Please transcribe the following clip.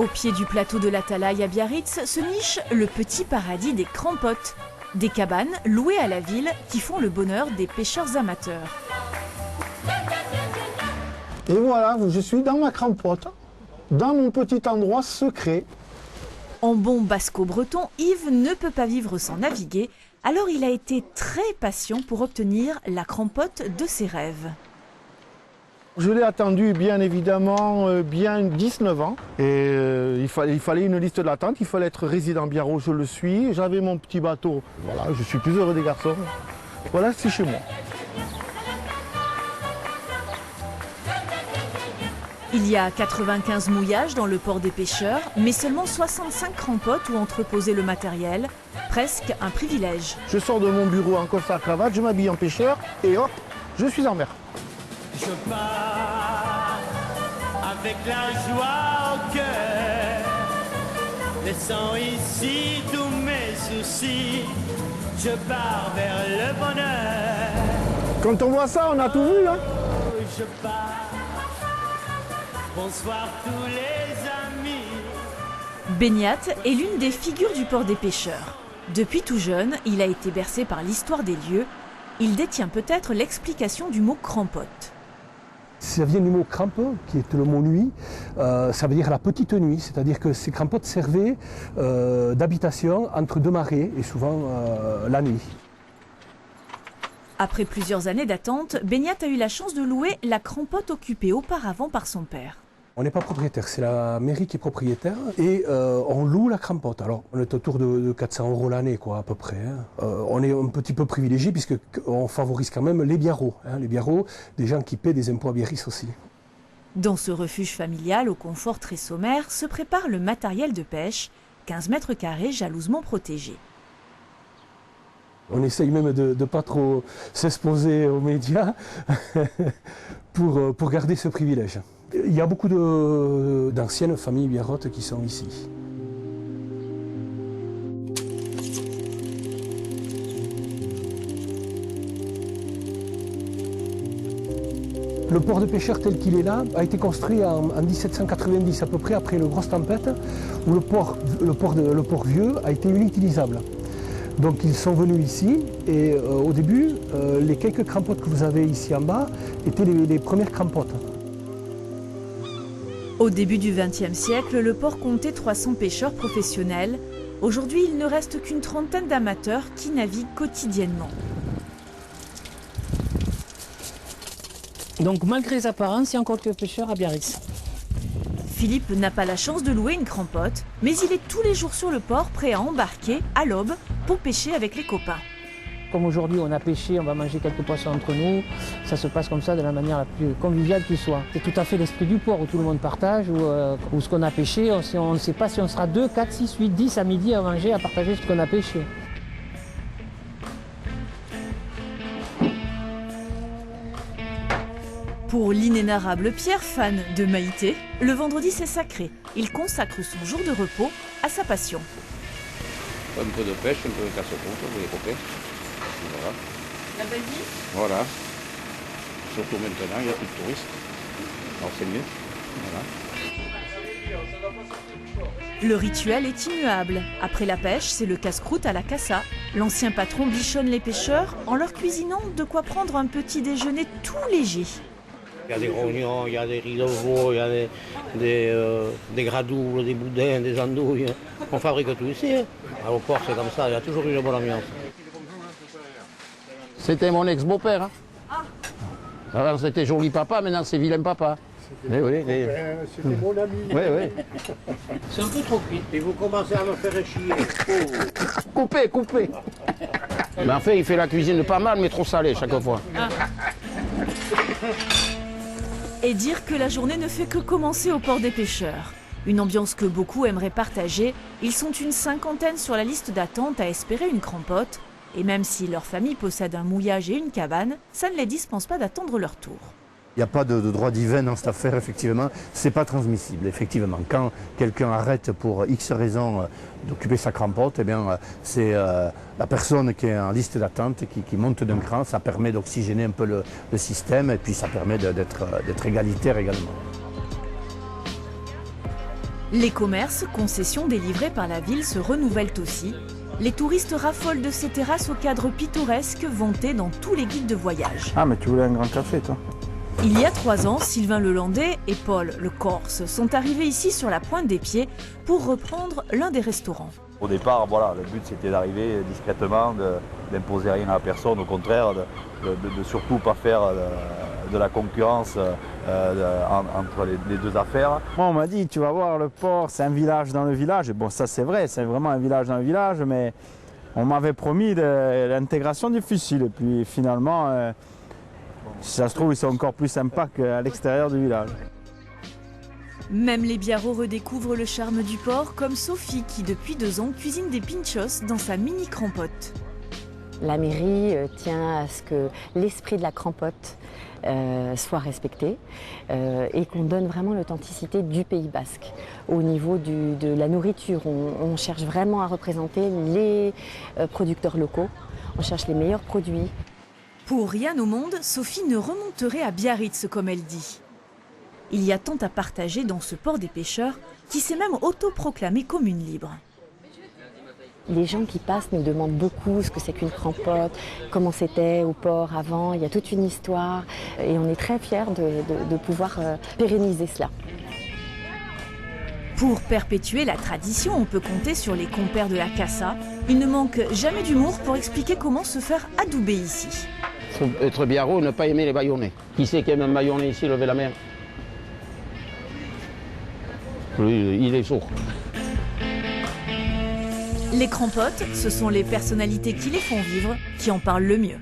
Au pied du plateau de la Talaï à Biarritz se niche le petit paradis des crampotes. Des cabanes louées à la ville qui font le bonheur des pêcheurs amateurs. Et voilà, je suis dans ma crampote, dans mon petit endroit secret. En bon basco-breton, Yves ne peut pas vivre sans naviguer, alors il a été très patient pour obtenir la crampote de ses rêves. Je l'ai attendu bien évidemment bien 19 ans et il fallait une liste d'attente, il fallait être résident biarro, je le suis, j'avais mon petit bateau, voilà, je suis plus heureux des garçons, voilà, c'est chez moi. Il y a 95 mouillages dans le port des pêcheurs, mais seulement 65 crampotes où entreposer le matériel, presque un privilège. Je sors de mon bureau en costard cravate, je m'habille en pêcheur et hop, je suis en mer. Je pars avec la joie au cœur, laissant ici tous mes soucis, je pars vers le bonheur. Quand on voit ça, on a tout vu, hein. Je pars. Bonsoir tous les amis. Beignat est l'une des figures du port des pêcheurs. Depuis tout jeune, il a été bercé par l'histoire des lieux. Il détient peut-être l'explication du mot crampote. Ça vient du mot crampe, qui est le mot nuit. Ça veut dire la petite nuit, c'est-à-dire que ces crampotes servaient d'habitation entre deux marées et souvent la nuit. Après plusieurs années d'attente, Beignat a eu la chance de louer la crampote occupée auparavant par son père. On n'est pas propriétaire, c'est la mairie qui est propriétaire et on loue la crampote. Alors on est autour de 400 € l'année quoi, à peu près. On est un petit peu privilégié puisqu'on favorise quand même les biarros. Les biarros, des gens qui paient des impôts à Biarritz aussi. Dans ce refuge familial au confort très sommaire se prépare le matériel de pêche, 15 mètres carrés jalousement protégé. On essaye même de ne pas trop s'exposer aux médias pour garder ce privilège. Il y a beaucoup d'anciennes familles biarrotes qui sont ici. Le port de pêcheurs tel qu'il est là a été construit en 1790, à peu près après une grosse tempête, où le port vieux a été inutilisable. Donc ils sont venus ici et au début, les quelques crampotes que vous avez ici en bas étaient les premières crampotes. Au début du XXe siècle, le port comptait 300 pêcheurs professionnels. Aujourd'hui, il ne reste qu'une trentaine d'amateurs qui naviguent quotidiennement. Donc malgré les apparences, il y a encore quelques pêcheurs à Biarritz. Philippe n'a pas la chance de louer une crampote, mais il est tous les jours sur le port prêt à embarquer à l'aube pour pêcher avec les copains. Comme aujourd'hui on a pêché, on va manger quelques poissons entre nous, ça se passe comme ça de la manière la plus conviviale qui soit. C'est tout à fait l'esprit du port où tout le monde partage, où ce qu'on a pêché, on ne sait pas si on sera 2, 4, 6, 8, 10 à midi à manger, à partager ce qu'on a pêché. Pour l'inénarrable Pierre, fan de Maïté, le vendredi c'est sacré. Il consacre son jour de repos à sa passion. Un peu de pêche, un peu de casse-croûte pour les copains. Voilà. La belle vie ? Voilà. Surtout maintenant, il n'y a plus de touristes. Alors c'est mieux. Voilà. Le rituel est immuable. Après la pêche, c'est le casse-croûte à la cassa. L'ancien patron bichonne les pêcheurs en leur cuisinant de quoi prendre un petit déjeuner tout léger. Il y a des rognons, il y a des riz de veau, il y a des gradoules, des boudins, des andouilles. On fabrique tout ici. Au port, c'est comme ça, il y a toujours une bonne ambiance. C'était mon ex-beau-père. Hein. Alors c'était joli papa, maintenant c'est vilain papa. C'était mon ami. Oui, oui. C'est un peu trop cuit. Et vous commencez à me faire chier. Oh. Coupez. Mais en fait, il fait la cuisine pas mal, mais trop salée chaque fois. Et dire que la journée ne fait que commencer au port des pêcheurs. Une ambiance que beaucoup aimeraient partager. Ils sont une cinquantaine sur la liste d'attente à espérer une crampote. Et même si leur famille possède un mouillage et une cabane, ça ne les dispense pas d'attendre leur tour. Il n'y a pas de droit divin dans cette affaire, effectivement. C'est pas transmissible, effectivement. Quand quelqu'un arrête pour X raison d'occuper sa crampote, eh bien, c'est la personne qui est en liste d'attente qui monte d'un cran. Ça permet d'oxygéner un peu le système et puis ça permet d'être égalitaire également. Les commerces, concessions délivrées par la ville se renouvellent aussi. Les touristes raffolent de ces terrasses au cadre pittoresque vanté dans tous les guides de voyage. Ah mais tu voulais un grand café toi? Il y a 3 ans, Sylvain le Landais et Paul le Corse sont arrivés ici sur la pointe des pieds pour reprendre l'un des restaurants. Au départ, voilà, le but c'était d'arriver discrètement, d'imposer rien à personne, au contraire, de surtout pas faire de la concurrence entre les deux affaires. Moi on m'a dit, tu vas voir le port, c'est un village dans le village. Et bon ça c'est vrai, c'est vraiment un village dans le village, mais on m'avait promis l'intégration du fusil. Et puis finalement, si ça se trouve, ils sont encore plus sympas qu'à l'extérieur du village. Même les Biarros redécouvrent le charme du port, comme Sophie qui depuis 2 ans cuisine des pinchos dans sa mini crampote. La mairie tient à ce que l'esprit de la crampote soit respecté et qu'on donne vraiment l'authenticité du Pays Basque. Au niveau de la nourriture, on cherche vraiment à représenter les producteurs locaux, on cherche les meilleurs produits. Pour rien au monde, Sophie ne remonterait à Biarritz comme elle dit. Il y a tant à partager dans ce port des pêcheurs qui s'est même autoproclamé commune libre. Les gens qui passent nous demandent beaucoup ce que c'est qu'une crampote, comment c'était au port avant, il y a toute une histoire et on est très fiers de pouvoir pérenniser cela. Pour perpétuer la tradition, on peut compter sur les compères de la Cassa. Il ne manque jamais d'humour pour expliquer comment se faire adouber ici. Être biarro, ne pas aimer les bâillonnets. Qui c'est qui aime un bâillonnet ici, levez la main. Lui, il est sourd. Les crampotes, ce sont les personnalités qui les font vivre, qui en parlent le mieux.